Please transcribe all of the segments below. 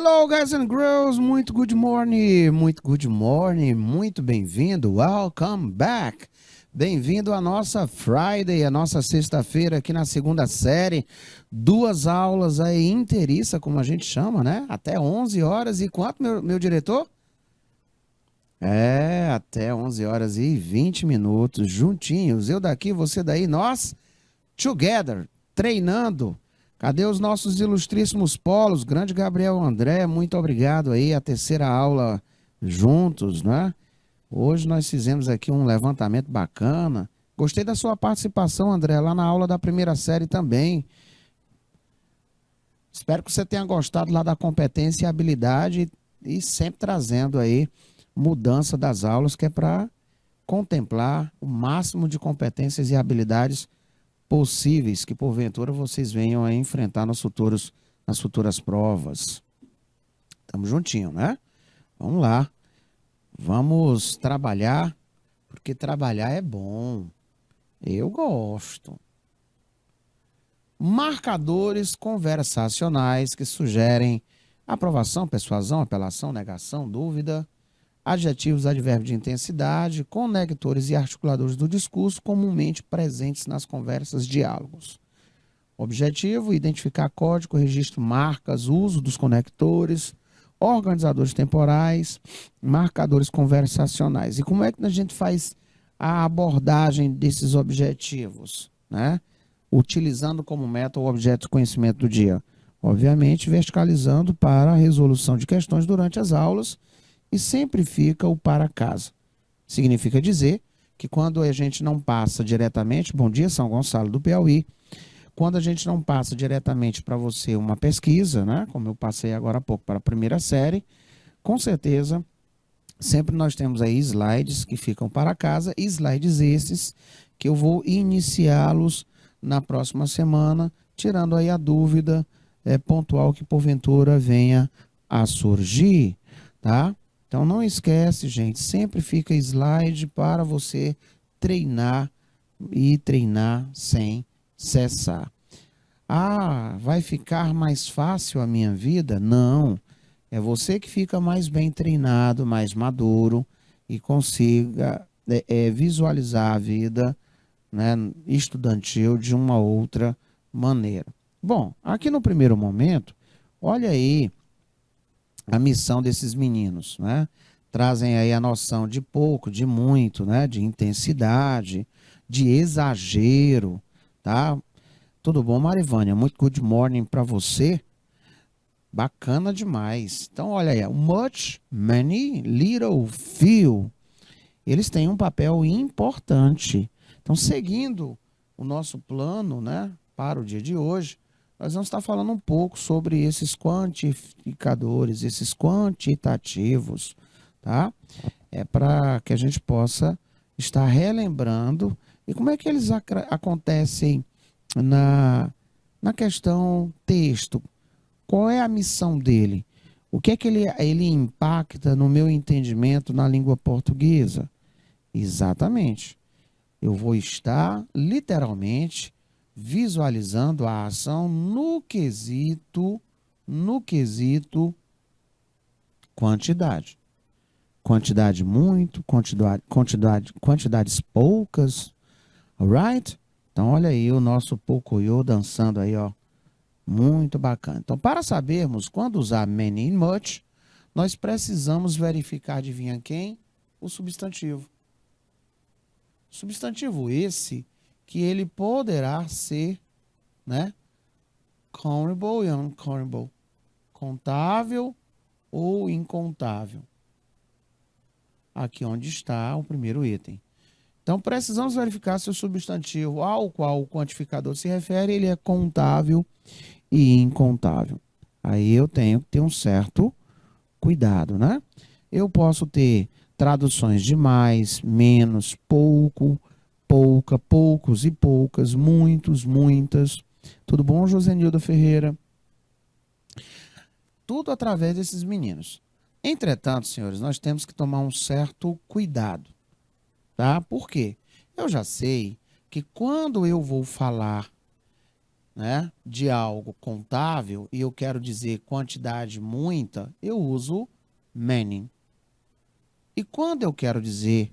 Hello, guys and girls, muito good morning, muito bem-vindo, welcome back. Bem-vindo à nossa Friday, a nossa sexta-feira aqui na segunda série. 2 aulas aí inteiriça, como a gente chama, né? Até 11 horas e quanto, meu diretor? Até 11 horas e 20 minutos, juntinhos. Eu daqui, você daí, nós, together, treinando. Cadê os nossos ilustríssimos polos? Grande Gabriel André, muito obrigado aí, a terceira aula juntos, né? Hoje nós fizemos aqui um levantamento bacana. Gostei da sua participação, André, lá na aula da primeira série também. Espero que você tenha gostado lá da competência e habilidade e sempre trazendo aí mudança das aulas, que é para contemplar o máximo de competências e habilidades possíveis que porventura vocês venham a enfrentar nas futuras provas. Tamo juntinho, né? Vamos lá. Vamos trabalhar, porque trabalhar é bom. Eu gosto. Marcadores conversacionais que sugerem aprovação, persuasão, apelação, negação, dúvida. Adjetivos, advérbios de intensidade, conectores e articuladores do discurso comumente presentes nas conversas, diálogos. Objetivo, identificar código, registro, marcas, uso dos conectores, organizadores temporais, marcadores conversacionais. E como é que a gente faz a abordagem desses objetivos, né? Utilizando como meta o objeto de conhecimento do dia. Obviamente, verticalizando para a resolução de questões durante as aulas, e sempre fica o para casa. Significa dizer que quando a gente não passa diretamente, bom dia São Gonçalo do Piauí, quando a gente não passa diretamente para você uma pesquisa, né, como eu passei agora há pouco para a primeira série, com certeza, sempre nós temos aí slides que ficam para casa, e slides esses que eu vou iniciá-los na próxima semana, tirando aí a dúvida pontual que porventura venha a surgir, tá? Então não esquece, gente, sempre fica slide para você treinar e treinar sem cessar. Ah, vai ficar mais fácil a minha vida? Não. É você que fica mais bem treinado, mais maduro e consiga visualizar a vida, né, estudantil de uma outra maneira. Bom, aqui no primeiro momento, olha aí a missão desses meninos, né? Trazem aí a noção de pouco, de muito, né? De intensidade, de exagero, tá? Tudo bom, Marivânia? Muito good morning para você. Bacana demais. Então, olha aí, much, many, little, few. Eles têm um papel importante. Então, seguindo o nosso plano, né, para o dia de hoje, nós vamos estar falando um pouco sobre esses quantificadores, esses quantitativos, tá? É para que a gente possa estar relembrando e como é que eles acontecem na questão texto. Qual é a missão dele? O que é que ele impacta no meu entendimento na língua portuguesa? Exatamente. Eu vou estar literalmente visualizando a ação no quesito quantidade. Quantidade muito, quantidades poucas, alright? Então olha aí o nosso Pocoyo dançando aí, ó. Muito bacana. Então, para sabermos quando usar many e much, nós precisamos verificar, adivinha quem? O substantivo. Substantivo esse que ele poderá ser, né, countable e uncountable, contável ou incontável. Aqui onde está o primeiro item. Então, precisamos verificar se o substantivo ao qual o quantificador se refere, ele é contável e incontável. Aí eu tenho que ter um certo cuidado, né? Eu posso ter traduções de mais, menos, pouco, pouca, poucos e poucas, muitos, muitas. Tudo bom, Josenildo Ferreira? Tudo através desses meninos. Entretanto, senhores, nós temos que tomar um certo cuidado, tá? Por quê? Eu já sei que quando eu vou falar, né, de algo contável e eu quero dizer quantidade muita, eu uso many. E quando eu quero dizer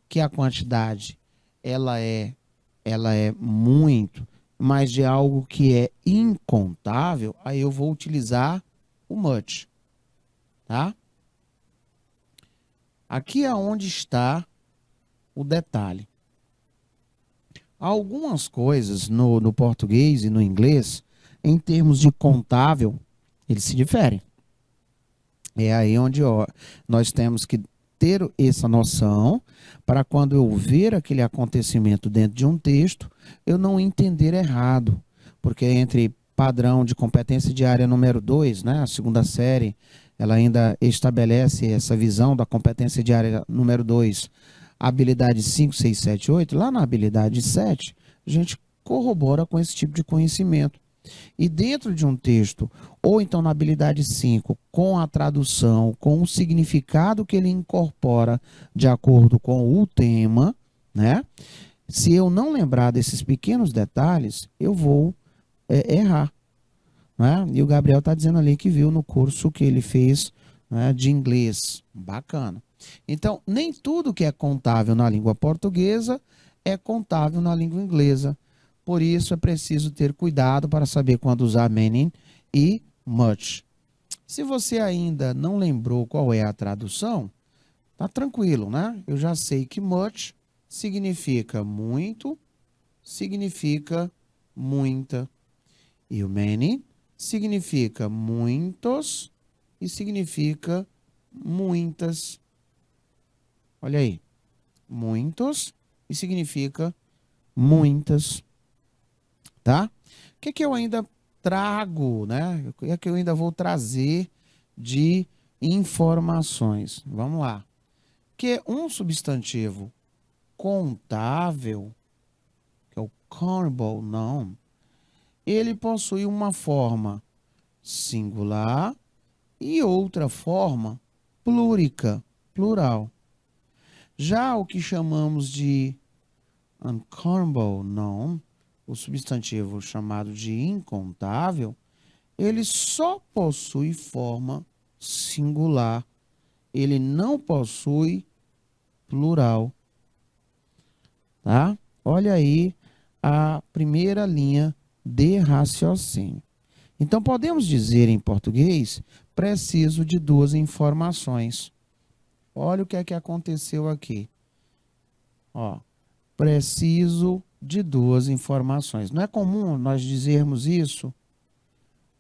que a quantidade ela é muito, mas de algo que é incontável, aí eu vou utilizar o much, tá? Aqui é onde está o detalhe. Algumas coisas no português e no inglês, em termos de contável, eles se diferem. É aí onde nós temos que ter essa noção para quando eu ver aquele acontecimento dentro de um texto, eu não entender errado. Porque entre padrão de competência diária número 2, né, a segunda série, ela ainda estabelece essa visão da competência diária número 2, habilidade 5, 6, 7, 8. Lá na habilidade 7, a gente corrobora com esse tipo de conhecimento. E dentro de um texto, ou então na habilidade 5, com a tradução, com o significado que ele incorpora de acordo com o tema, né? Se eu não lembrar desses pequenos detalhes, eu vou errar. Né? E o Gabriel está dizendo ali que viu no curso que ele fez, né, de inglês. Bacana. Então, nem tudo que é contável na língua portuguesa é contável na língua inglesa. Por isso, é preciso ter cuidado para saber quando usar many e much. Se você ainda não lembrou qual é a tradução, tá tranquilo, né? Eu já sei que much significa muito, significa muita. E o many significa muitos e significa muitas. Olha aí. Muitos e significa muitas. Tá? O que eu ainda trago, né? O que eu ainda vou trazer de informações? Vamos lá. Que um substantivo contável, que é o countable noun, ele possui uma forma singular e outra forma plúrica, plural. Já o que chamamos de uncountable noun, o substantivo chamado de incontável, ele só possui forma singular. Ele não possui plural. Tá? Olha aí a primeira linha de raciocínio. Então, podemos dizer em português, preciso de duas informações. Olha o que é que aconteceu aqui. Ó, preciso de duas informações. Não é comum nós dizermos isso?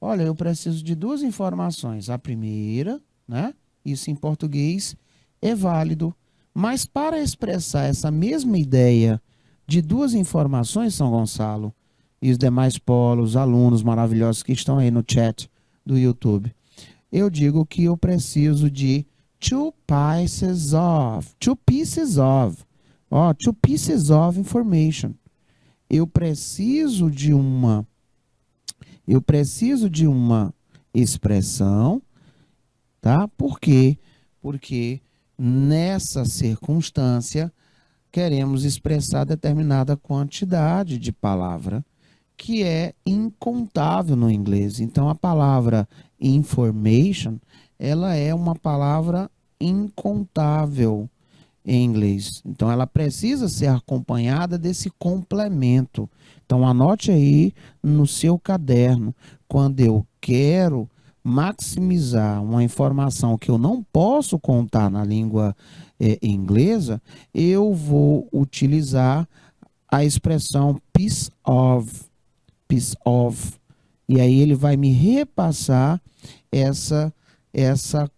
Olha, eu preciso de duas informações. A primeira, né? Isso em português é válido. Mas para expressar essa mesma ideia de duas informações, São Gonçalo, e os demais polos, alunos maravilhosos que estão aí no chat do YouTube, eu digo que eu preciso de two pieces of information. Eu preciso de uma expressão, tá? Por quê? Porque nessa circunstância queremos expressar determinada quantidade de palavra que é incontável no inglês. Então a palavra information, ela é uma palavra incontável em inglês. Então, ela precisa ser acompanhada desse complemento. Então, anote aí no seu caderno, quando eu quero maximizar uma informação que eu não posso contar na língua inglesa, eu vou utilizar a expressão piece of, e aí ele vai me repassar essa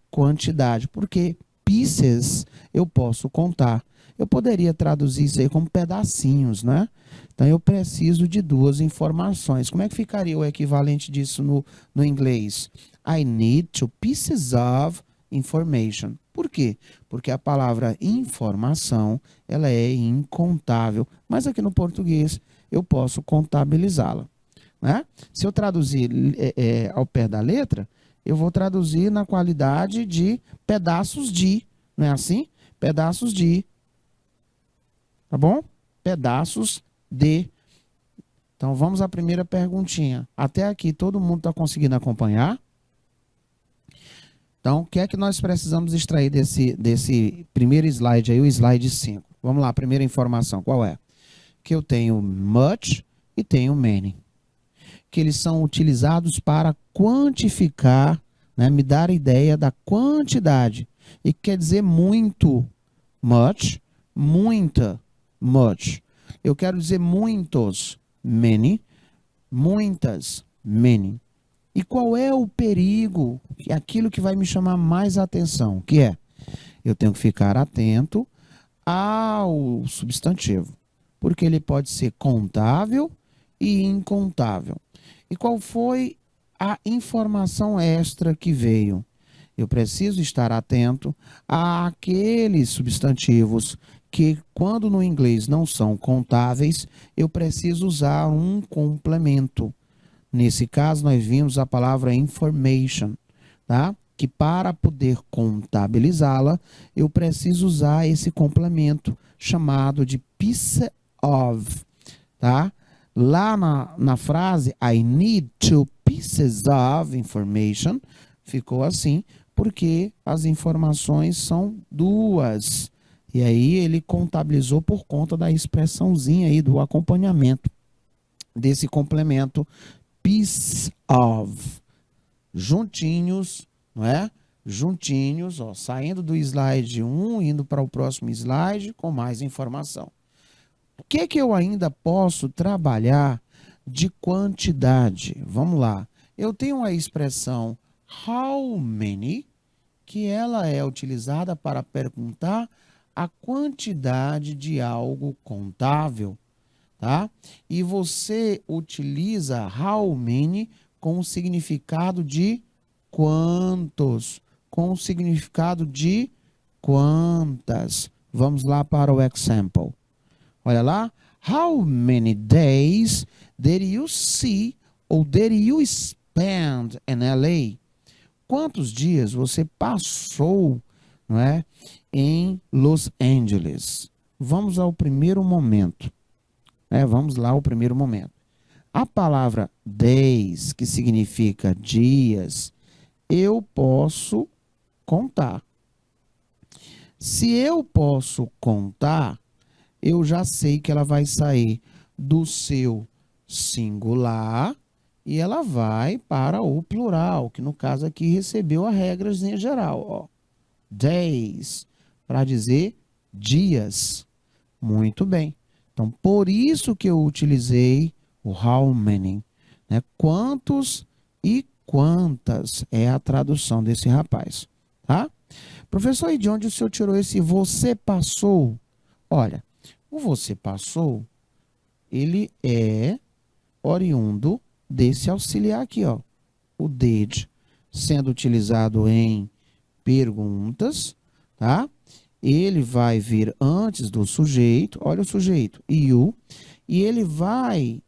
quantidade, porque pieces eu posso contar. Eu poderia traduzir isso aí como pedacinhos, né? Então, eu preciso de duas informações. Como é que ficaria o equivalente disso no inglês? I need two pieces of information. Por quê? Porque a palavra informação, ela é incontável. Mas aqui no português, eu posso contabilizá-la. Né? Se eu traduzir ao pé da letra, eu vou traduzir na qualidade de pedaços de, não é assim? Pedaços de, tá bom? Pedaços de. Então, vamos à primeira perguntinha. Até aqui, todo mundo está conseguindo acompanhar? Então, o que é que nós precisamos extrair desse primeiro slide aí, o slide 5? Vamos lá, a primeira informação, qual é? Que eu tenho much e tenho many. Que eles são utilizados para quantificar, né, me dar a ideia da quantidade. E quer dizer muito, much, muita, much. Eu quero dizer muitos, many, muitas, many. E qual é o perigo? Aquilo que vai me chamar mais atenção, que é, eu tenho que ficar atento ao substantivo, porque ele pode ser contável e incontável. E qual foi a informação extra que veio? Eu preciso estar atento àqueles substantivos que, quando no inglês não são contáveis, eu preciso usar um complemento. Nesse caso, nós vimos a palavra information, tá? Que para poder contabilizá-la, eu preciso usar esse complemento chamado de piece of, tá? Lá na frase, I need two pieces of information, ficou assim, porque as informações são duas. E aí ele contabilizou por conta da expressãozinha aí do acompanhamento desse complemento piece of, juntinhos, não é? Juntinhos, ó, saindo do slide 1, indo para o próximo slide com mais informação. O que que eu ainda posso trabalhar de quantidade? Vamos lá. Eu tenho a expressão how many, que ela é utilizada para perguntar a quantidade de algo contável, tá? E você utiliza how many com o significado de quantos, com o significado de quantas. Vamos lá para o example. Olha lá. How many days did you see ou did you spend in LA? Quantos dias você passou, não é, em Los Angeles? Vamos ao primeiro momento. Vamos lá ao primeiro momento. A palavra days, que significa dias, eu posso contar. Se eu posso contar, eu já sei que ela vai sair do seu singular e ela vai para o plural, que no caso aqui recebeu a regrazinha geral. Ó. Days, para dizer dias. Muito bem. Então, por isso que eu utilizei o how many. Né? Quantos e quantas é a tradução desse rapaz. Tá? Professor, e de onde o senhor tirou esse você passou? Olha, o você passou, ele é oriundo desse auxiliar aqui, ó. O did, sendo utilizado em perguntas, tá? Ele vai vir antes do sujeito, olha o sujeito, you, e ele vai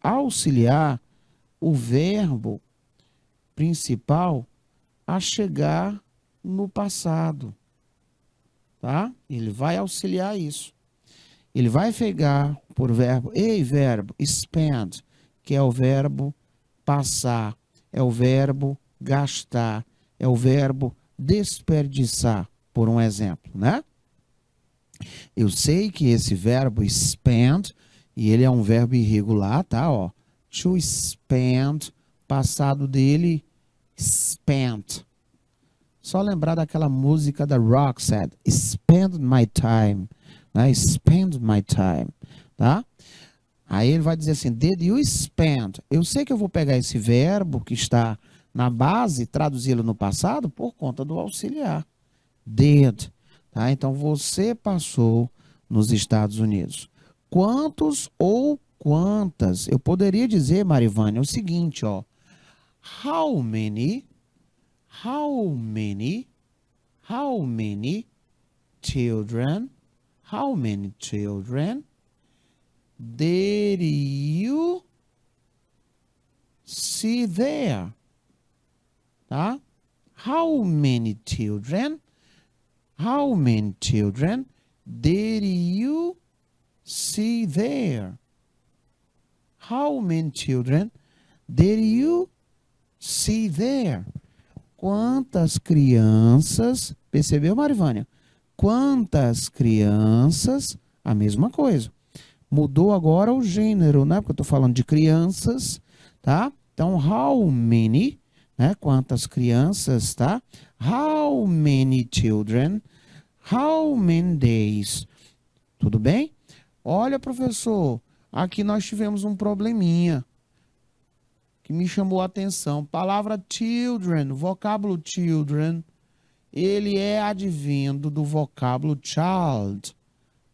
auxiliar o verbo principal a chegar no passado, tá? Ele vai auxiliar isso. Ele vai pegar por verbo, verbo, spend, que é o verbo passar, é o verbo gastar, é o verbo desperdiçar, por um exemplo, né? Eu sei que esse verbo spend, e ele é um verbo irregular, tá? Ó, to spend, passado dele, spent. Só lembrar daquela música da Roxette, spend my time, né? Spend my time, tá? Aí ele vai dizer assim, did you spend? Eu sei que eu vou pegar esse verbo que está na base, traduzi-lo no passado por conta do auxiliar. Did. Tá? Então, você passou nos Estados Unidos. Quantos ou quantas? Eu poderia dizer, Marivânia, o seguinte, ó. How many children did you see there? Tá? How many children did you see there? How many children did you see there? Quantas crianças, percebeu, Marivânia? Quantas crianças, a mesma coisa. Mudou agora o gênero, né? Porque eu estou falando de crianças, tá? Então, how many, né? Quantas crianças, tá? How many children? How many days? Tudo bem? Olha, professor, aqui nós tivemos um probleminha que me chamou a atenção. Palavra children, vocábulo children, ele é advindo do vocábulo child.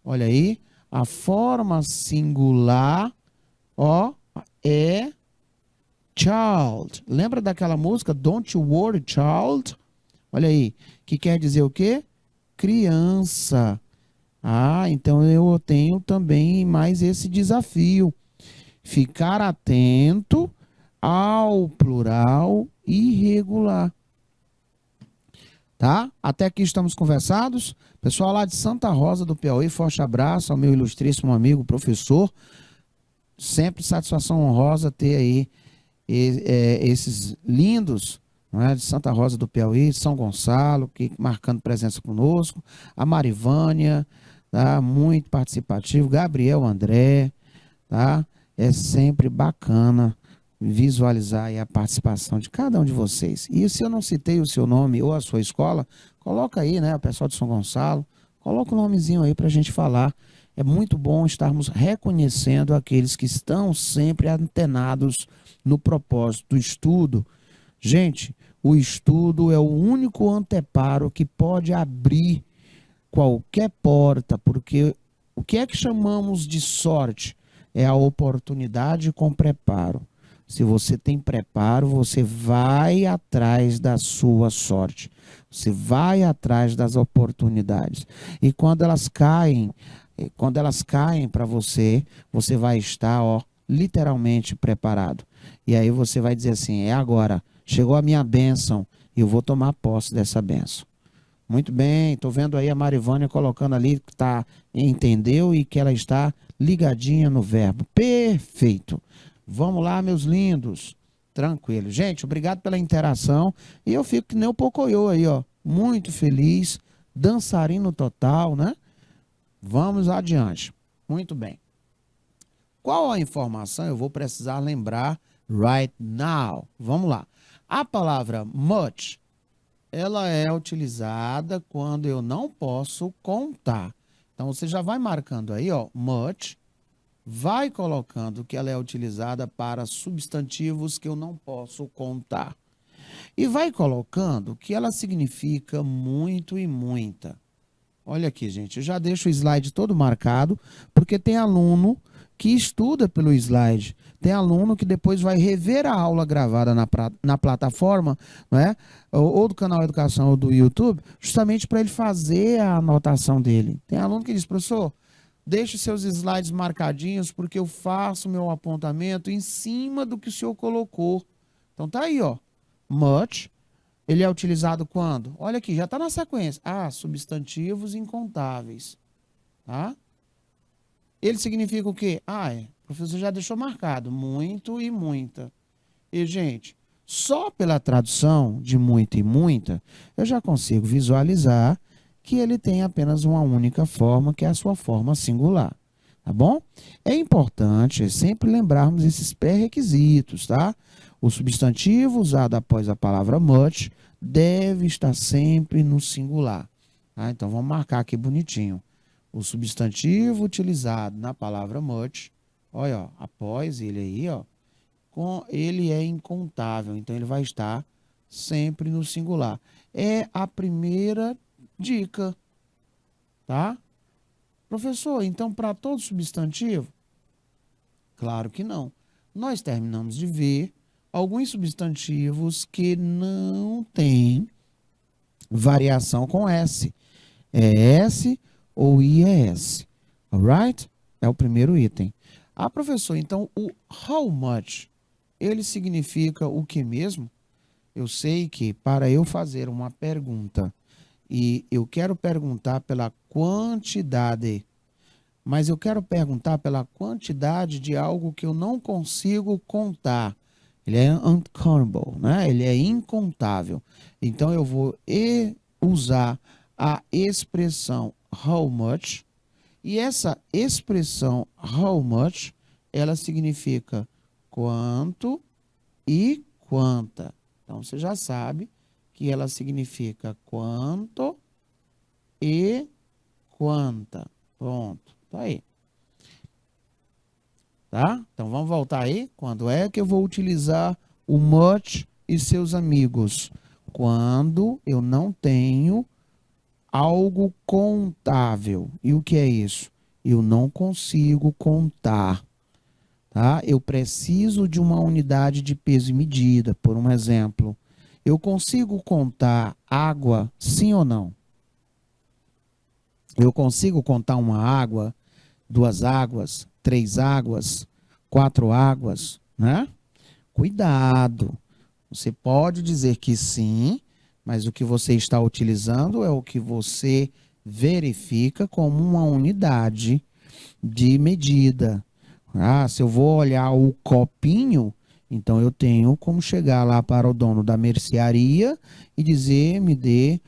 Olha aí, a forma singular, ó, é child. Lembra daquela música Don't You Worry, Child? Olha aí, que quer dizer o quê? Criança. Ah, então eu tenho também mais esse desafio. Ficar atento ao plural irregular. Tá? Até aqui estamos conversados. Pessoal lá de Santa Rosa do Piauí, forte abraço ao meu ilustríssimo amigo, professor. Sempre satisfação honrosa ter aí esses lindos, não é, de Santa Rosa do Piauí, São Gonçalo, que marcando presença conosco. A Marivânia, tá? Muito participativo. Gabriel André, tá? É sempre bacana visualizar aí a participação de cada um de vocês. E se eu não citei o seu nome ou a sua escola, coloca aí, né, o pessoal de São Gonçalo, coloca o nomezinho aí para a gente falar. É muito bom estarmos reconhecendo aqueles que estão sempre antenados no propósito do estudo. Gente, o estudo é o único anteparo que pode abrir qualquer porta, porque o que é que chamamos de sorte? É a oportunidade com preparo. Se você tem preparo, você vai atrás da sua sorte. Você vai atrás das oportunidades. E quando elas caem para você, você vai estar, ó, literalmente preparado. E aí você vai dizer assim: é agora, chegou a minha bênção e eu vou tomar posse dessa bênção. Muito bem, estou vendo aí a Marivânia colocando ali que entendeu e que ela está ligadinha no verbo. Perfeito. Vamos lá, meus lindos. Tranquilo. Gente, obrigado pela interação. E eu fico que nem o Pocoyo aí, ó. Muito feliz. Dançarino total, né? Vamos adiante. Muito bem. Qual a informação eu vou precisar lembrar right now? Vamos lá. A palavra much, ela é utilizada quando eu não posso contar. Então, você já vai marcando aí, ó, much, vai colocando que ela é utilizada para substantivos que eu não posso contar. E vai colocando que ela significa muito e muita. Olha aqui, gente, eu já deixo o slide todo marcado, porque tem aluno que estuda pelo slide. Tem aluno que depois vai rever a aula gravada na plataforma, não é? Ou do canal Educação ou do YouTube, justamente para ele fazer a anotação dele. Tem aluno que diz: professor, deixe seus slides marcadinhos, porque eu faço meu apontamento em cima do que o senhor colocou. Então tá aí, ó. Much. Ele é utilizado quando? Olha aqui, já está na sequência. Ah, substantivos incontáveis. Tá? Ele significa o quê? Ah, o professor já deixou marcado. Muito e muita. E, gente, só pela tradução de muito e muita, eu já consigo visualizar que ele tem apenas uma única forma, que é a sua forma singular. Tá bom? É importante sempre lembrarmos esses pré-requisitos, tá? O substantivo usado após a palavra much deve estar sempre no singular. Tá? Então, vamos marcar aqui bonitinho. O substantivo utilizado na palavra much, olha, ó, após ele aí, ó, ele é incontável. Então, ele vai estar sempre no singular. É a primeira dica, tá? Professor, então, para todo substantivo? Claro que não. Nós terminamos de ver alguns substantivos que não têm variação com S. É S ou IES. Alright? É o primeiro item. Ah, professor, então o how much, ele significa o que mesmo? Eu sei que para eu fazer uma pergunta e eu quero perguntar pela quantidade, mas eu quero perguntar pela quantidade de algo que eu não consigo contar. Ele é uncountable, né? Ele é incontável. Então eu vou usar a expressão how much, e essa expressão how much, ela significa quanto e quanta. Então você já sabe que ela significa quanto e quanta. Pronto, tá aí. Tá? Então vamos voltar aí. Quando é que eu vou utilizar o much e seus amigos? Quando eu não tenho algo contável. E o que é isso? Eu não consigo contar. Tá? Eu preciso de uma unidade de peso e medida. Por um exemplo, eu consigo contar água, sim ou não? Eu consigo contar uma água, duas águas, três águas, quatro águas, né? Cuidado. Você pode dizer que sim, mas o que você está utilizando é o que você verifica como uma unidade de medida. Ah, se eu vou olhar o copinho, então eu tenho como chegar lá para o dono da mercearia e dizer, me dê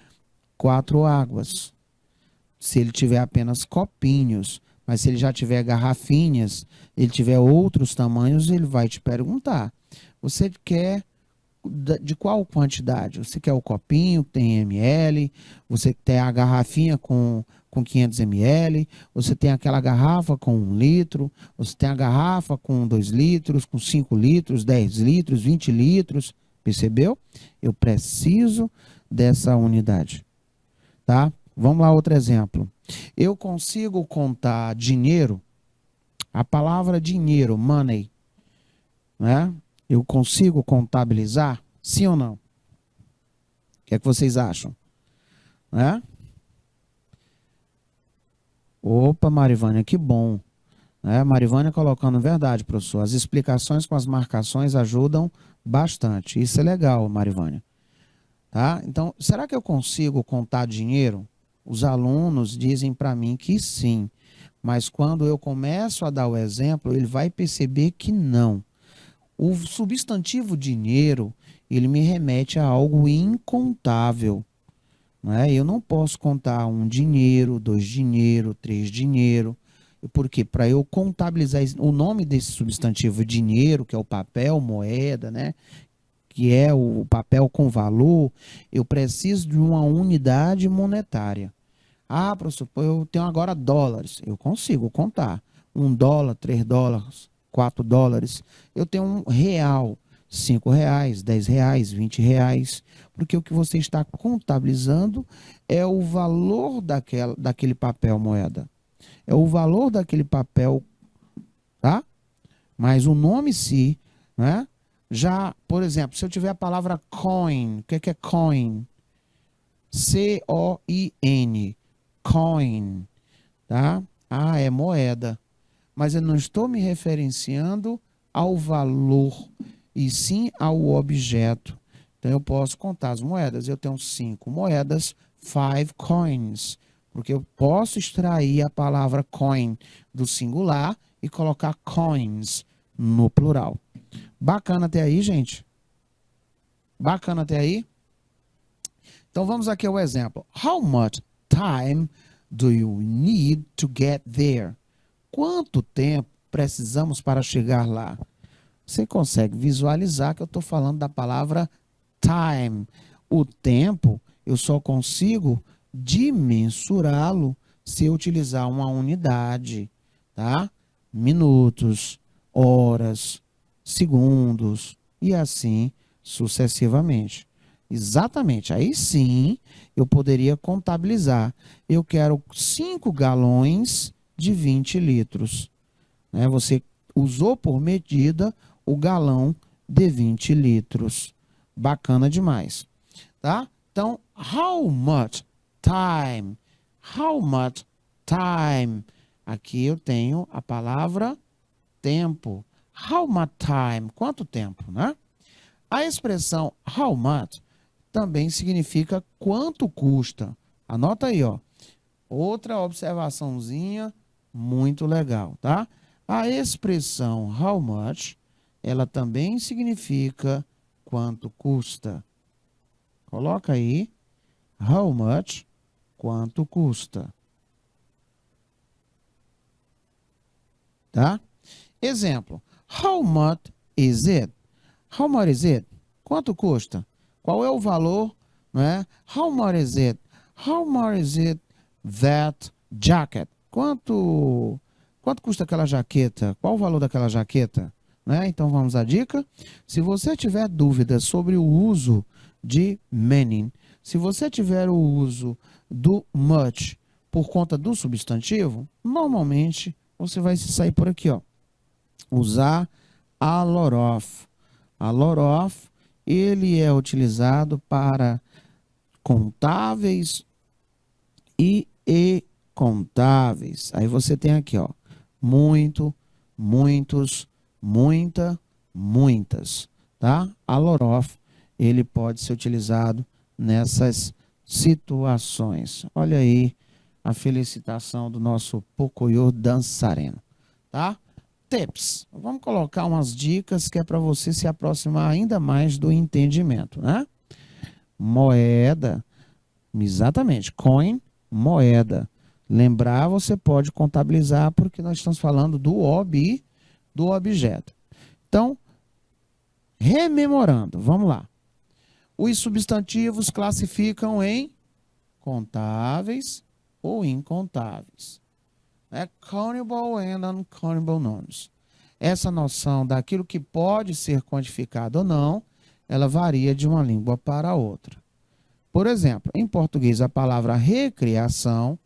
4 águas. Se ele tiver apenas copinhos, mas se ele já tiver garrafinhas, ele tiver outros tamanhos, ele vai te perguntar. Você quer de qual quantidade? Você quer o copinho que tem ml? Você quer a garrafinha com 500 ml? Você tem aquela garrafa com 1 litro? Você tem a garrafa com 2 litros, com 5 litros, 10 litros, 20 litros? Percebeu? Eu preciso dessa unidade, tá? Vamos lá, outro exemplo. Eu consigo contar dinheiro? A palavra dinheiro, money, né? Eu consigo contabilizar? Sim ou não? O que é que vocês acham? Né? Opa, Marivânia, que bom. Né? Marivânia colocando verdade, professor. As explicações com as marcações ajudam bastante. Isso é legal, Marivânia. Tá? Então, será que eu consigo contar dinheiro? Os alunos dizem para mim que sim. Mas quando eu começo a dar o exemplo, ele vai perceber que não. O substantivo dinheiro, ele me remete a algo incontável. Não é? Eu não posso contar um dinheiro, dois dinheiro, três dinheiro. Porque para eu contabilizar o nome desse substantivo dinheiro, que é o papel, moeda, né? Que é o papel com valor, eu preciso de uma unidade monetária. Ah, professor, eu tenho agora dólares. Eu consigo contar. $1, $3, $4. Eu tenho um real, R$ 5, R$ 10, R$ 20. Porque o que você está contabilizando é o valor daquele papel moeda. É o valor daquele papel, tá? Mas o nome em si, né? Já, por exemplo, se eu tiver a palavra coin, o que é coin? C-O-I-N. Coin, tá? Ah, é moeda. Mas eu não estou me referenciando ao valor, e sim ao objeto. Então eu posso contar as moedas. Eu tenho 5 moedas, 5 coins, porque eu posso extrair a palavra coin do singular e colocar coins no plural. Bacana até aí, gente? Bacana até aí? Então vamos aqui ao exemplo. How much time do you need to get there? Quanto tempo precisamos para chegar lá? Você consegue visualizar que eu estou falando da palavra time. O tempo eu só consigo dimensurá-lo se eu utilizar uma unidade, tá? Minutos, horas, segundos e assim sucessivamente. Exatamente. Aí sim eu poderia contabilizar. Eu quero 5 galões de 20 litros. Né? Você usou por medida o galão de 20 litros. Bacana demais. Tá? Então, how much time? How much time? Aqui eu tenho a palavra tempo. How much time? Quanto tempo, né? A expressão how much também significa quanto custa. Anota aí, ó. Outra observaçãozinha Muito legal, tá? A expressão how much, ela também significa quanto custa. Coloca aí, how much, quanto custa. Tá? Exemplo, how much is it? How much is it? Quanto custa? Qual é o valor, né? How much is it? How much is it that jacket? Quanto custa aquela jaqueta? Qual o valor daquela jaqueta? Né? Então vamos à dica. Se você tiver dúvidas sobre o uso de many, se você tiver o uso do much por conta do substantivo, normalmente você vai se sair por aqui, ó. Usar a lot of. A lot of, ele é utilizado para contáveis e contáveis. Aí você tem aqui, ó, muito, muitos, muita, muitas, tá? A lot of, ele pode ser utilizado nessas situações. Olha aí a felicitação do nosso Pocoyo dançarino, tá? Tips. Vamos colocar umas dicas que é para você se aproximar ainda mais do entendimento, né? Moeda, exatamente, coin, moeda. Lembrar, você pode contabilizar porque nós estamos falando do objeto. Então, rememorando, vamos lá. Os substantivos classificam em contáveis ou incontáveis. Countable and uncountable nouns. Essa noção daquilo que pode ser quantificado ou não, ela varia de uma língua para outra. Por exemplo, em português, a palavra recreação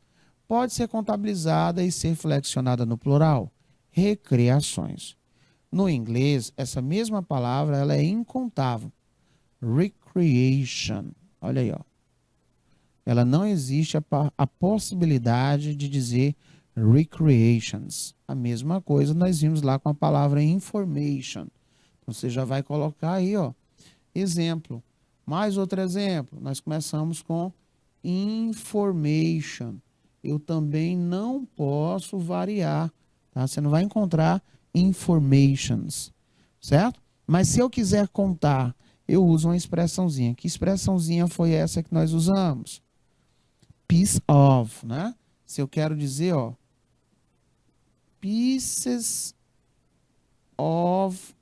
pode ser contabilizada e ser flexionada no plural, recreações. No inglês, essa mesma palavra ela é incontável, recreation. Olha aí, ó. Ela não existe a possibilidade de dizer recreations. A mesma coisa nós vimos lá com a palavra information. Então, você já vai colocar aí, ó, exemplo. Mais outro exemplo. Nós começamos com information. Eu também não posso variar, tá? Você não vai encontrar informations, certo? Mas se eu quiser contar, eu uso uma expressãozinha. Que expressãozinha foi essa que nós usamos? Piece of, né? Se eu quero dizer, ó, pieces of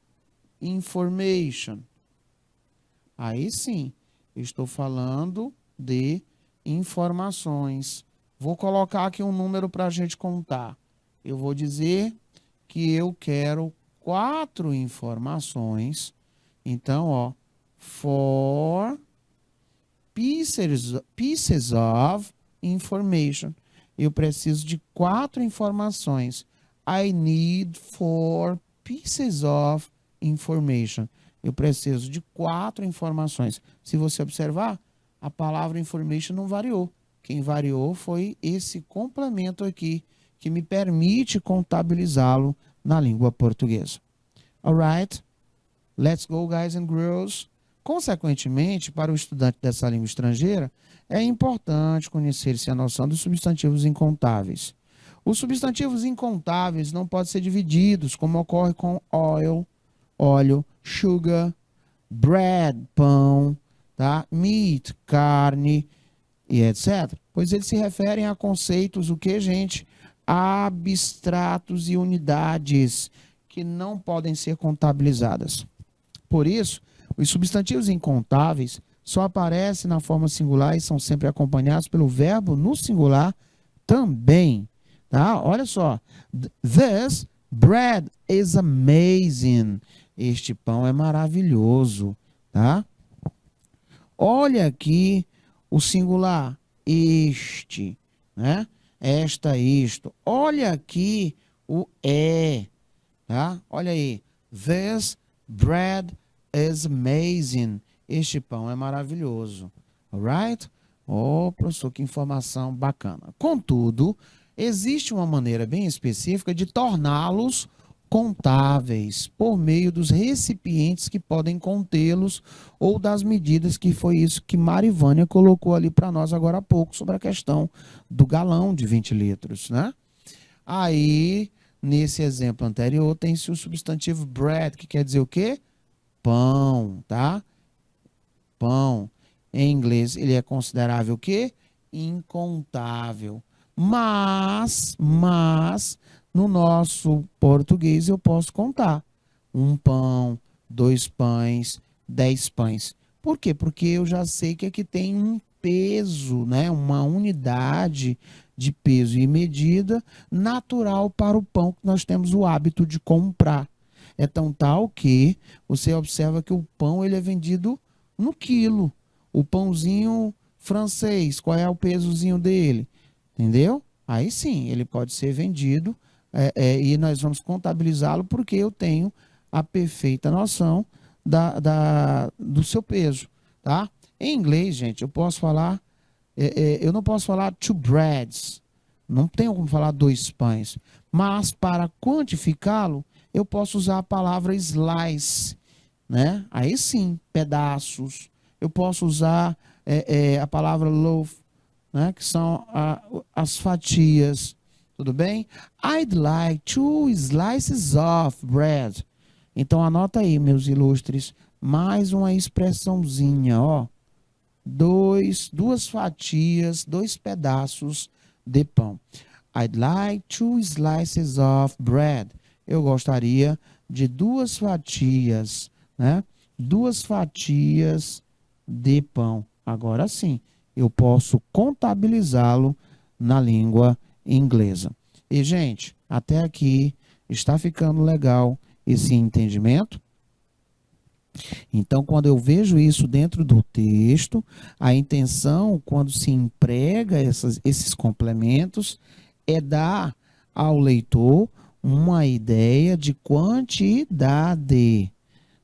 information. Aí sim, eu estou falando de informações. Vou colocar aqui um número para a gente contar. Eu vou dizer que eu quero 4 informações. Então, ó, 4 pieces of information. Eu preciso de 4 informações. I need 4 pieces of information. Eu preciso de 4 informações. Se você observar, a palavra information não variou. Quem variou foi esse complemento aqui, que me permite contabilizá-lo na língua portuguesa. Alright? Let's go, guys and girls. Consequentemente, para o estudante dessa língua estrangeira, é importante conhecer-se a noção dos substantivos incontáveis. Os substantivos incontáveis não podem ser divididos, como ocorre com oil, óleo, sugar, bread, pão, tá? Meat, carne, e etc. Pois eles se referem a conceitos, o que, gente? Abstratos e unidades que não podem ser contabilizadas. Por isso, os substantivos incontáveis só aparecem na forma singular e são sempre acompanhados pelo verbo no singular também. Tá? Olha só. This bread is amazing. Este pão é maravilhoso. Tá? Olha aqui o singular. Este. Né? Esta, isto. Olha aqui o é. Tá? Olha aí. This bread is amazing. Este pão é maravilhoso. Alright? Oh, professor, que informação bacana. Contudo, existe uma maneira bem específica de torná-los contáveis por meio dos recipientes que podem contê-los ou das medidas, que foi isso que Marivânia colocou ali para nós agora há pouco sobre a questão do galão de 20 litros, né? Aí, nesse exemplo anterior, tem-se o substantivo bread, que quer dizer o quê? Pão, tá? Pão. Em inglês, ele é considerável o quê? Incontável. Mas, no nosso português eu posso contar. Um pão, dois pães, 10 pães. Por quê? Porque eu já sei que aqui tem um peso, né? Uma unidade de peso e medida natural para o pão que nós temos o hábito de comprar. É tão tal que você observa que o pão ele é vendido no quilo. O pãozinho francês, qual é o pesozinho dele? Entendeu? Aí sim, ele pode ser vendido e nós vamos contabilizá-lo porque eu tenho a perfeita noção do seu peso, tá? Em inglês, gente, eu posso falar, eu não posso falar two breads, não tenho como falar dois pães, mas para quantificá-lo, eu posso usar a palavra slice, né? Aí sim, pedaços. Eu posso usar a palavra loaf, né? Que são as fatias. Tudo bem? I'd like two slices of bread. Então anota aí, meus ilustres, mais uma expressãozinha, ó. Duas fatias, dois pedaços de pão. I'd like two slices of bread. Eu gostaria de duas fatias, né? Duas fatias de pão. Agora sim, eu posso contabilizá-lo na língua inglesa. E, gente, até aqui está ficando legal esse entendimento? Então, quando eu vejo isso dentro do texto, a intenção, quando se emprega esses complementos, é dar ao leitor uma ideia de quantidade,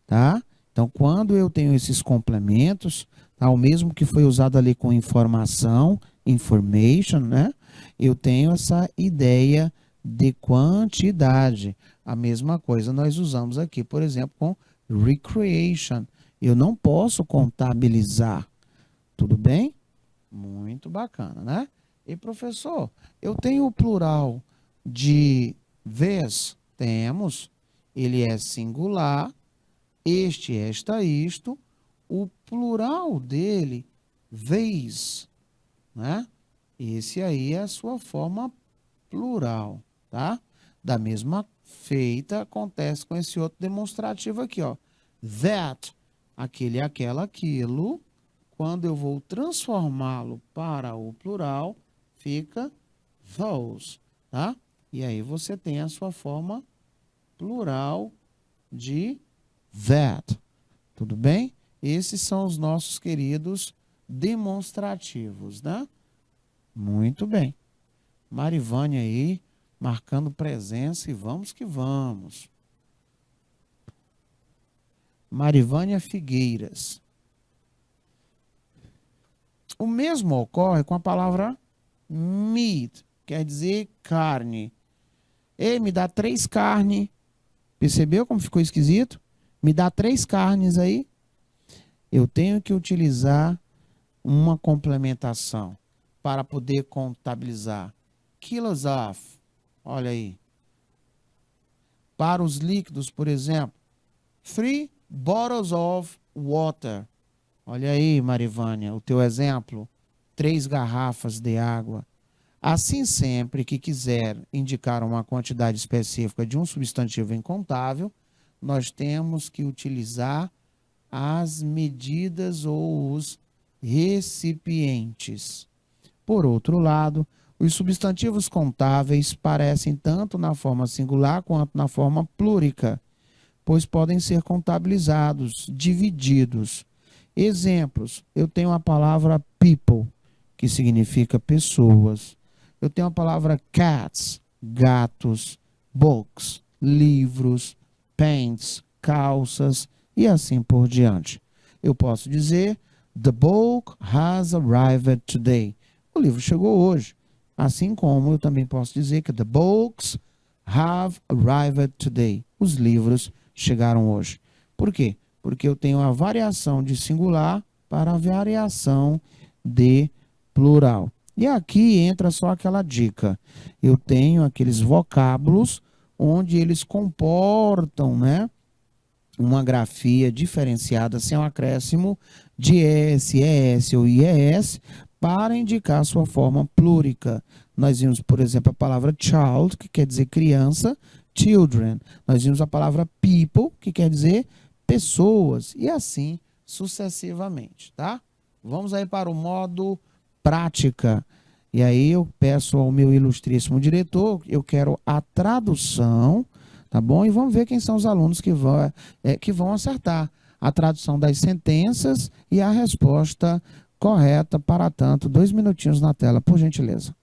tá? Então, quando eu tenho esses complementos, tá? O mesmo que foi usado ali com informação, information, né? Eu tenho essa ideia de quantidade. A mesma coisa nós usamos aqui, por exemplo, com recreation. Eu não posso contabilizar. Tudo bem? Muito bacana, né? E professor, eu tenho o plural de vez? Temos. Ele é singular. Este, esta, isto. O plural dele, vez, né? Esse aí é a sua forma plural, tá? Da mesma feita acontece com esse outro demonstrativo aqui, ó. That, aquele, aquela, aquilo. Quando eu vou transformá-lo para o plural, fica those, tá? E aí você tem a sua forma plural de that. Tudo bem? Esses são os nossos queridos demonstrativos, né? Muito bem. Marivânia aí, marcando presença e vamos que vamos. Marivânia Figueiras. O mesmo ocorre com a palavra meat, quer dizer carne. Ei, me dá 3 carnes. Percebeu como ficou esquisito? Me dá 3 carnes aí. Eu tenho que utilizar uma complementação para poder contabilizar. Kilos of, olha aí. Para os líquidos, por exemplo, 3 bottles of water. Olha aí, Marivânia, o teu exemplo. 3 garrafas de água. Assim, sempre que quiser indicar uma quantidade específica de um substantivo incontável, nós temos que utilizar as medidas ou os recipientes. Por outro lado, os substantivos contáveis parecem tanto na forma singular quanto na forma plúrica, pois podem ser contabilizados, divididos. Exemplos, eu tenho a palavra people, que significa pessoas. Eu tenho a palavra cats, gatos, books, livros, pants, calças e assim por diante. Eu posso dizer, the book has arrived today. O livro chegou hoje. Assim como eu também posso dizer que the books have arrived today. Os livros chegaram hoje. Por quê? Porque eu tenho a variação de singular para a variação de plural. E aqui entra só aquela dica. Eu tenho aqueles vocábulos onde eles comportam, né, uma grafia diferenciada sem um acréscimo de S, ES ou IES para indicar sua forma plúrica. Nós vimos, por exemplo, a palavra child, que quer dizer criança, children. Nós vimos a palavra people, que quer dizer pessoas, e assim sucessivamente, tá? Vamos aí para o modo prática. E aí eu peço ao meu ilustríssimo diretor, eu quero a tradução, tá bom? E vamos ver quem são os alunos que vão acertar a tradução das sentenças e a resposta correta para tanto. 2 minutinhos na tela, por gentileza.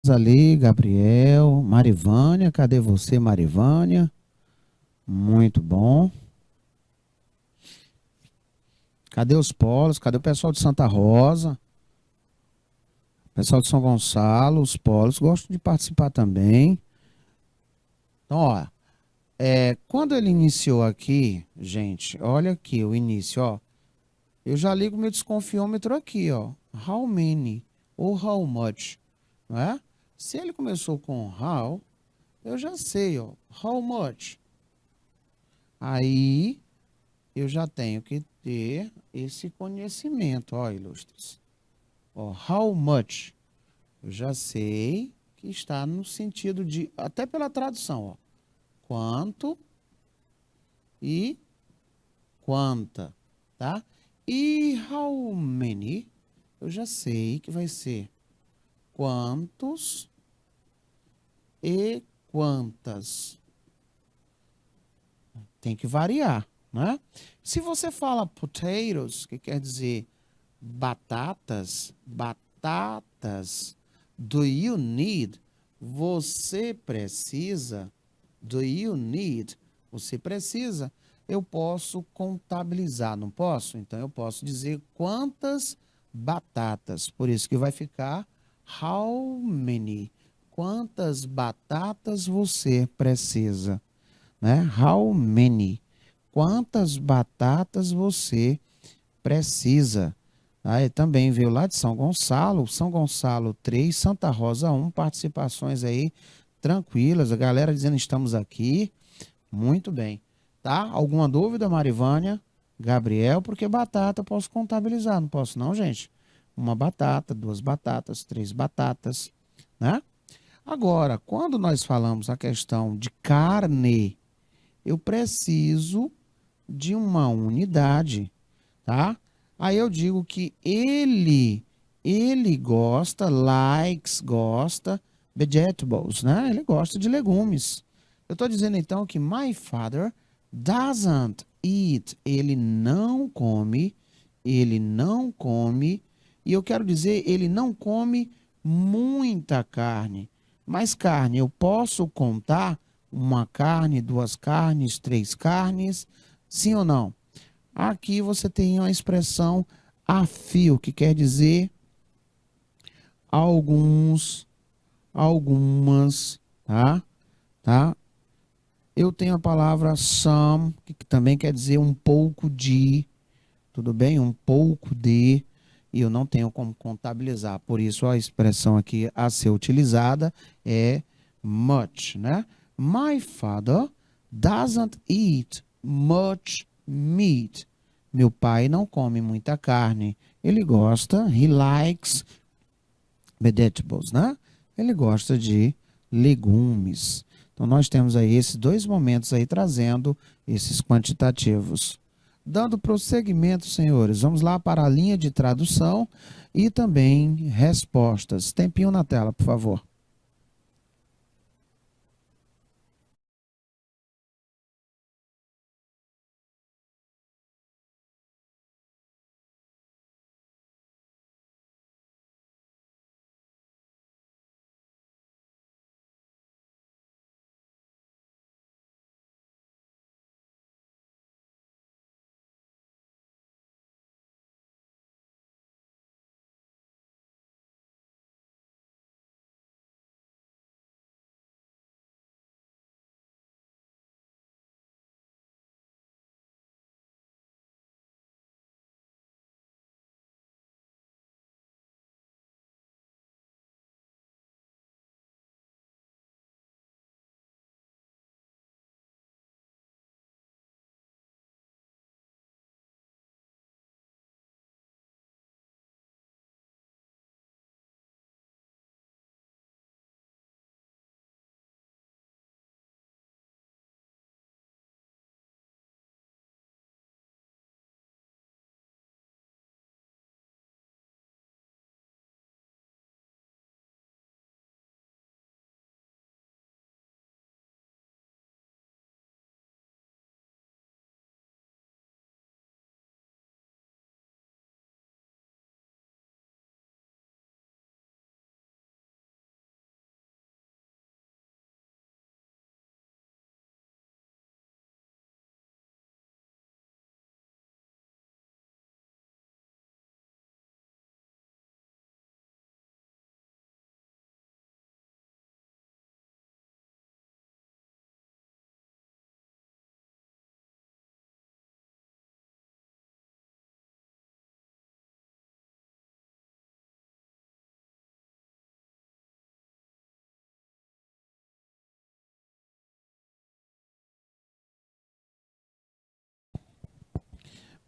Ali, Gabriel, Marivânia, cadê você, Marivânia? Muito bom. Cadê os polos? Cadê o pessoal de Santa Rosa? Pessoal de São Gonçalo, os polos, gostam de participar também. Então, ó, quando ele iniciou aqui, gente, olha aqui o início, ó. Eu já ligo meu desconfiômetro aqui, ó. How many ou how much, não é? Se ele começou com how, eu já sei, ó. How much? Aí eu já tenho que ter esse conhecimento, ó, ilustres. Ó, how much? Eu já sei que está no sentido de, até pela tradução, ó. Quanto e quanta, tá? E how many? Eu já sei que vai ser quantos e quantas. Tem que variar, né? Se você fala potatoes, que quer dizer batatas, batatas, do you need? Você precisa, do you need? Você precisa, eu posso contabilizar, não posso? Então eu posso dizer quantas batatas. Por isso que vai ficar how many? Quantas batatas você precisa, né? How many? Quantas batatas você precisa? Aí também veio lá de São Gonçalo 3, Santa Rosa 1, participações aí tranquilas, a galera dizendo estamos aqui, muito bem, tá? Alguma dúvida, Marivânia? Gabriel, porque batata eu posso contabilizar, não posso não, gente? Uma batata, duas batatas, três batatas, né? Agora, quando nós falamos a questão de carne, eu preciso de uma unidade, tá? Aí eu digo que ele gosta, gosta, vegetables, né? Ele gosta de legumes. Eu estou dizendo então que my father doesn't eat, ele não come, e eu quero dizer, ele não come muita carne. Mas carne, eu posso contar uma carne, duas carnes, três carnes, sim ou não? Aqui você tem uma expressão a fio, que quer dizer alguns, algumas, tá? Tá? Eu tenho a palavra some, que também quer dizer um pouco de, tudo bem? Um pouco de, e eu não tenho como contabilizar. Por isso a expressão aqui a ser utilizada é much, né? My father doesn't eat much meat. Meu pai não come muita carne. Ele gosta, he likes vegetables, né? Ele gosta de legumes. Então nós temos aí esses dois momentos aí trazendo esses quantitativos. Dando prosseguimento, senhores, vamos lá para a linha de tradução e também respostas. Tempinho na tela, por favor.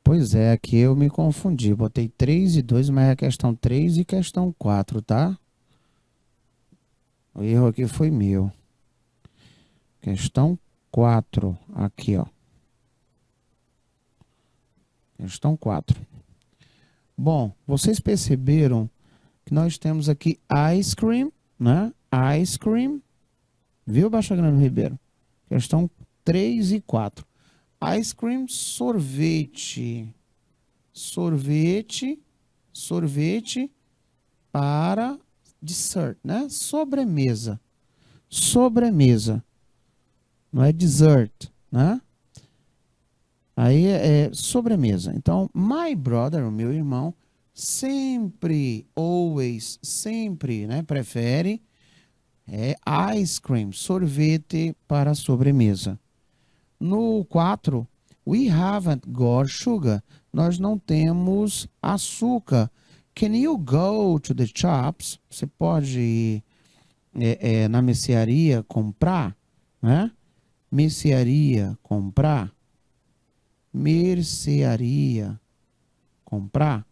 Pois é, aqui eu me confundi. Botei 3 e 2, mas é questão 3 e questão 4, tá? O erro aqui foi meu. Questão 4, aqui, ó. Questão 4. Bom, vocês perceberam que nós temos aqui ice cream, né? Ice cream, viu, Baixa Grande Ribeiro? Questão 3 e 4. Ice cream, sorvete. Sorvete, sorvete para dessert, né? Sobremesa. Sobremesa. Não é dessert, né? Aí é sobremesa. Então, my brother, o meu irmão, sempre, always, sempre, né? Prefere ice cream, sorvete para sobremesa. No 4, we haven't got sugar. Nós não temos açúcar. Can you go to the shops? Você pode ir na mercearia comprar, né? Mercearia comprar. Mercearia comprar.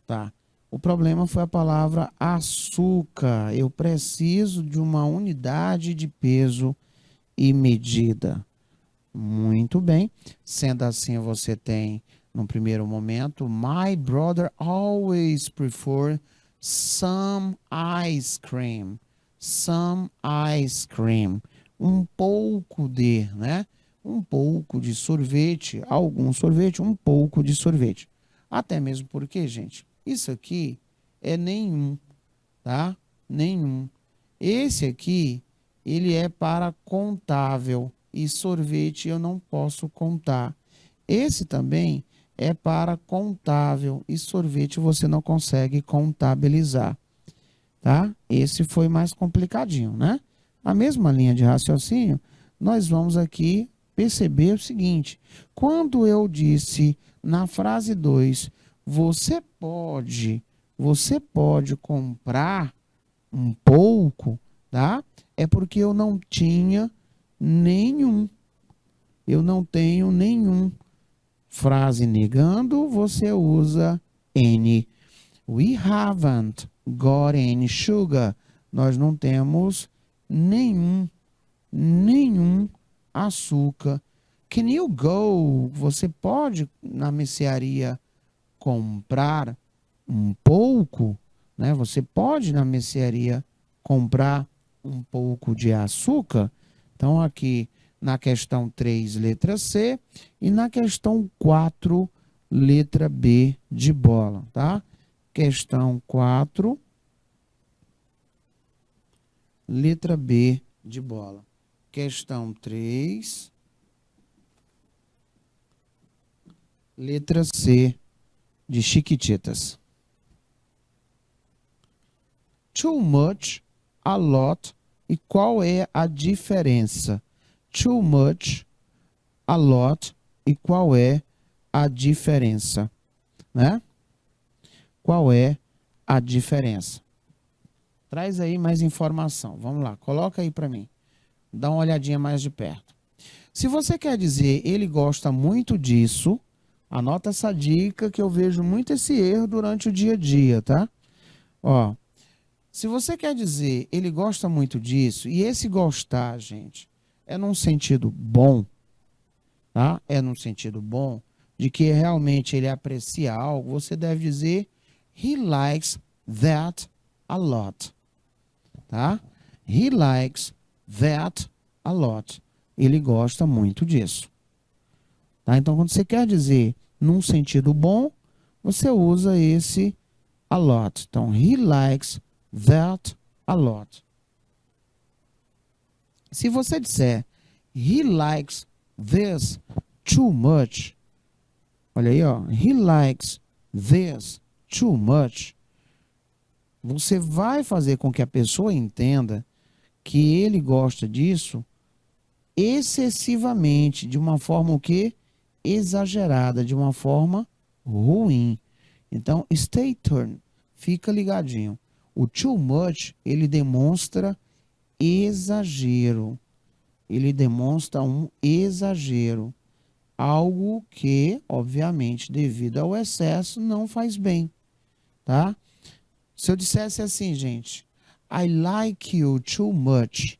Tá. O problema foi a palavra açúcar. Eu preciso de uma unidade de peso e medida. Muito bem. Sendo assim, você tem, no primeiro momento, My brother always prefer some ice cream. Some ice cream. Um pouco de, né? Um pouco de sorvete, algum sorvete, um pouco de sorvete. Até mesmo porque, gente, isso aqui é nenhum, tá? Nenhum. Esse aqui, ele é para contável e sorvete eu não posso contar. Esse também é para contável e sorvete você não consegue contabilizar, tá? Esse foi mais complicadinho, né? A mesma linha de raciocínio, nós vamos aqui perceber o seguinte: quando eu disse na frase 2, você pode comprar um pouco, tá? É porque eu não tinha nenhum. Eu não tenho nenhum. Frase negando, você usa any. We haven't got any sugar. Nós não temos nenhum açúcar. Can you go? Você pode na mercearia comprar um pouco, né? Você pode na mercearia comprar um pouco de açúcar. Então, aqui na questão 3, letra C, e na questão 4, letra B de bola, tá? Questão 4, letra B de bola. Questão 3, letra C de Chiquititas. Too much, a lot, e qual é a diferença? Too much, a lot, e qual é a diferença? Né? Qual é a diferença? Traz aí mais informação. Vamos lá, coloca aí para mim. Dá uma olhadinha mais de perto. Se você quer dizer ele gosta muito disso, anota essa dica que eu vejo muito esse erro durante o dia a dia, tá? Ó, se você quer dizer ele gosta muito disso, e esse gostar, gente, é num sentido bom, tá? É num sentido bom, de que realmente ele aprecia algo, você deve dizer he likes that a lot, tá? He likes that a lot. Ele gosta muito disso. Tá? Então, quando você quer dizer num sentido bom, você usa esse a lot. Então, he likes that a lot. Se você disser he likes this too much, olha aí, ó, he likes this too much, você vai fazer com que a pessoa entenda que ele gosta disso excessivamente, de uma forma o quê? Exagerada, de uma forma ruim. Então, stay tuned, fica ligadinho. O too much, ele demonstra exagero. Ele demonstra um exagero. Algo que, obviamente, devido ao excesso, não faz bem, tá? Se eu dissesse assim, gente, I like you too much.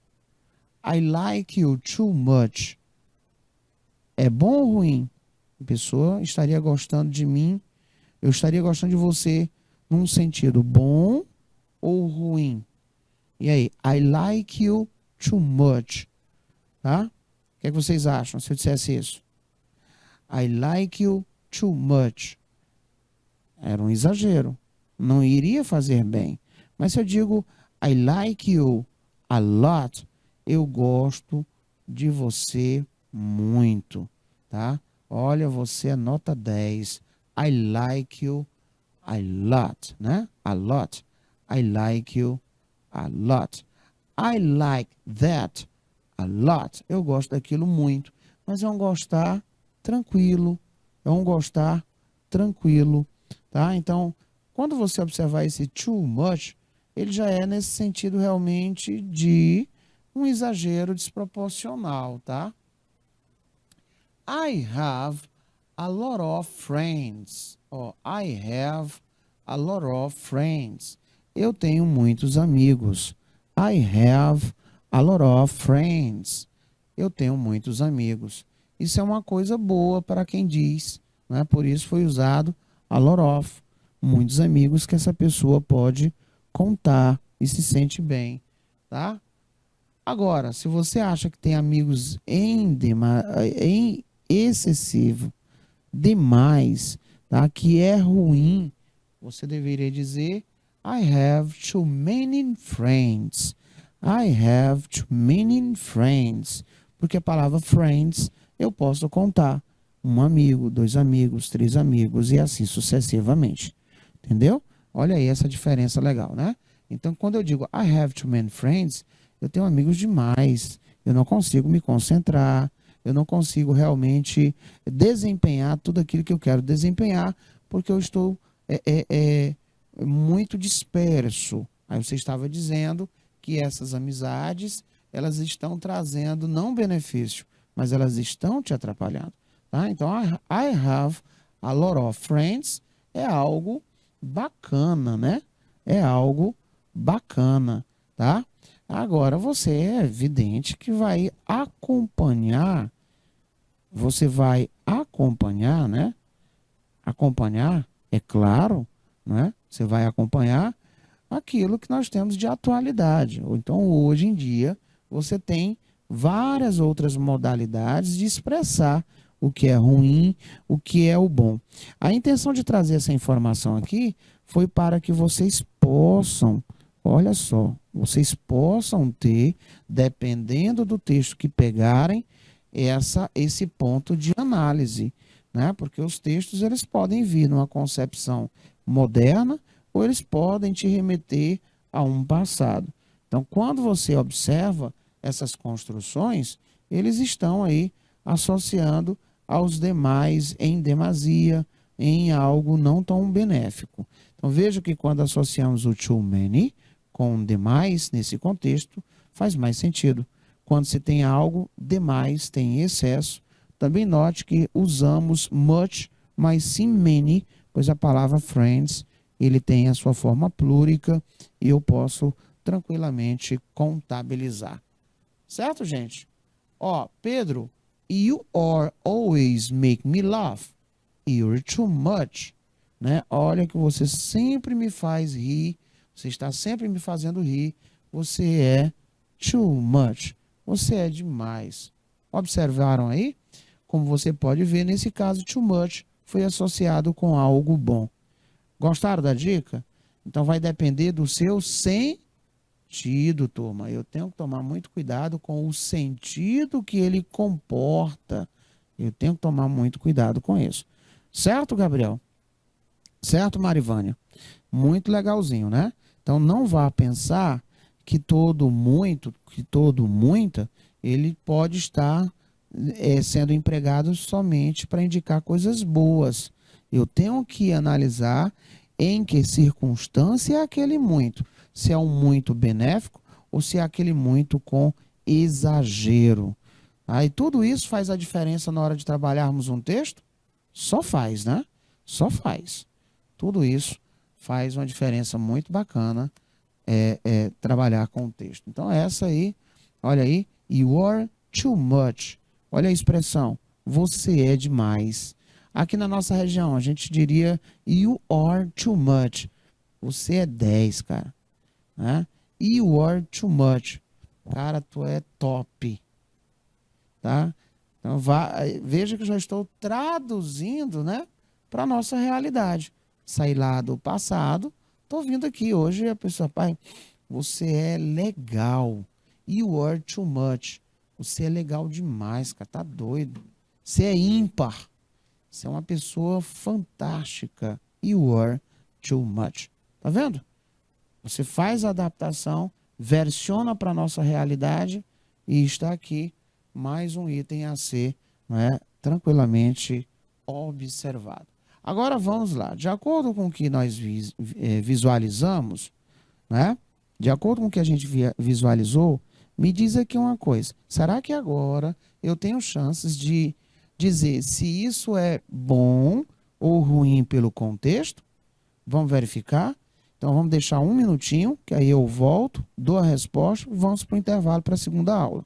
I like you too much. É bom ou ruim? A pessoa estaria gostando de mim, eu estaria gostando de você num sentido bom ou ruim? E aí, I like you too much, tá? O que é que vocês acham se eu dissesse isso? I like you too much. Era um exagero. Não iria fazer bem. Mas se eu digo I like you a lot, eu gosto de você muito, tá? Olha, você é nota 10. I like you a lot, né? A lot. I like you a lot. I like that a lot. Eu gosto daquilo muito. Mas é um gostar tranquilo. É um gostar tranquilo, tá? Então, quando você observar esse too much, ele já é nesse sentido realmente de um exagero desproporcional, tá? I have a lot of friends. Oh, I have a lot of friends. Eu tenho muitos amigos. I have a lot of friends. Eu tenho muitos amigos. Isso é uma coisa boa para quem diz, né? Por isso foi usado a lot of. Muitos amigos que essa pessoa pode contar e se sente bem, tá? Agora, se você acha que tem amigos em excessivo, demais, tá? Que é ruim, você deveria dizer I have too many friends. I have too many friends. Porque a palavra friends eu posso contar um amigo, dois amigos, três amigos e assim sucessivamente. Entendeu? Olha aí essa diferença legal, né? Então, quando eu digo I have too many friends, eu tenho amigos demais. Eu não consigo me concentrar. Eu não consigo realmente desempenhar tudo aquilo que eu quero desempenhar, porque eu estou muito disperso. Aí você estava dizendo que essas amizades, elas estão trazendo não benefício, mas elas estão te atrapalhando. Tá? Então, I have a lot of friends é algo bacana, né? É algo bacana, tá? Agora, você é evidente que vai acompanhar, você vai acompanhar, né? Acompanhar, é claro, né? Você vai acompanhar aquilo que nós temos de atualidade. Então, hoje em dia, você tem várias outras modalidades de expressar o que é ruim, o que é o bom. A intenção de trazer essa informação aqui foi para que vocês possam, olha só, vocês possam ter, dependendo do texto que pegarem, esse ponto de análise, né? Porque os textos eles podem vir numa concepção moderna ou eles podem te remeter a um passado. Então, quando você observa essas construções, eles estão aí associando aos demais em demasia, em algo não tão benéfico. Então, veja que quando associamos o too many com demais, nesse contexto, faz mais sentido. Quando se tem algo demais, tem excesso, também note que usamos much, mas sim many, pois a palavra friends, ele tem a sua forma plúrica e eu posso tranquilamente contabilizar. Certo, gente? Ó, Pedro, you are always make me laugh. You're too much. Né? Olha que você sempre me faz rir. Você está sempre me fazendo rir. Você é too much. Você é demais. Observaram aí? Como você pode ver, nesse caso, too much foi associado com algo bom. Gostaram da dica? Então vai depender do seu sentido, turma. Eu tenho que tomar muito cuidado com o sentido que ele comporta. Eu tenho que tomar muito cuidado com isso. Certo, Gabriel? Certo, Marivânia? Muito legalzinho, né? Então não vá pensar que todo muito, que todo muita, ele pode estar sendo empregado somente para indicar coisas boas. Eu tenho que analisar em que circunstância é aquele muito. Se é um muito benéfico ou se é aquele muito com exagero. Aí tudo isso faz a diferença na hora de trabalharmos um texto? Só faz, né? Só faz. Tudo isso faz uma diferença muito bacana trabalhar com o texto. Então essa aí, olha aí, you are too much. Olha a expressão, você é demais. Aqui na nossa região, a gente diria you are too much. Você é 10, cara. Né? You are too much. Cara, tu é top. Tá? Então, veja que eu já estou traduzindo, né, para a nossa realidade. Saí lá do passado, estou vindo aqui hoje e a pessoa, pai, você é legal. You are too much. Você é legal demais, cara, tá doido. Você é ímpar. Você é uma pessoa fantástica. You are too much. Tá vendo? Você faz a adaptação, versiona para a nossa realidade e está aqui mais um item a ser, né, tranquilamente observado. Agora vamos lá. De acordo com o que nós visualizamos, né, de acordo com o que a gente visualizou, me diz aqui uma coisa. Será que agora eu tenho chances de dizer se isso é bom ou ruim pelo contexto? Vamos verificar? Então vamos deixar um minutinho, que aí eu volto, dou a resposta, vamos para o intervalo para a segunda aula.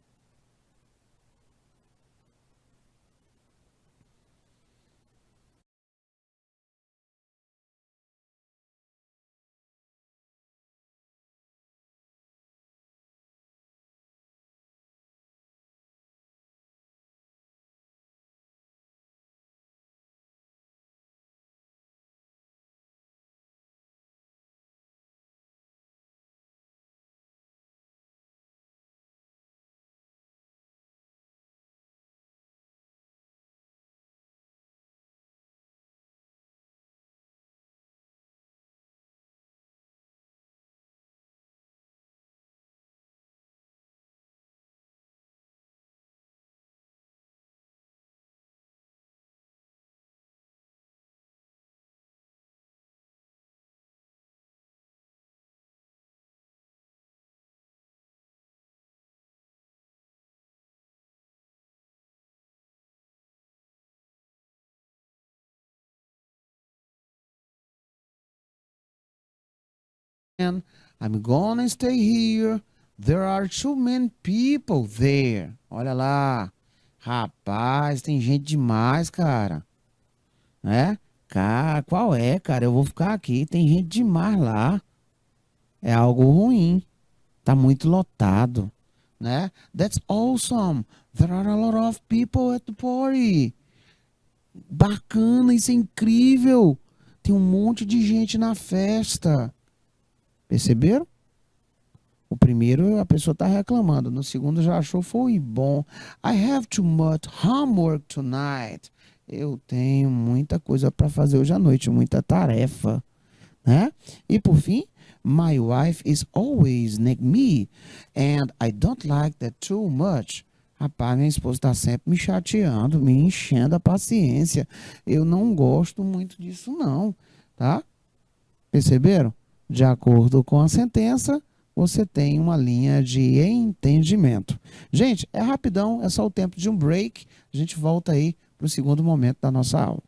And I'm gonna stay here. There are too many people there. Olha lá. Rapaz, tem gente demais, cara. Né? Cara, qual é, cara? Eu vou ficar aqui. Tem gente demais lá. É algo ruim. Tá muito lotado, né? That's awesome. There are a lot of people at the party. Bacana, isso é incrível. Tem um monte de gente na festa. Perceberam? O primeiro a pessoa está reclamando, no segundo já achou foi bom. I have too much homework tonight. Eu tenho muita coisa para fazer hoje à noite, muita tarefa, né? E por fim, my wife is always near me and I don't like that too much. Rapaz, minha esposa está sempre me chateando, me enchendo a paciência. Eu não gosto muito disso não, tá? Perceberam? De acordo com a sentença, você tem uma linha de entendimento. Gente, é rapidão, é só o tempo de um break. A gente volta aí para o segundo momento da nossa aula.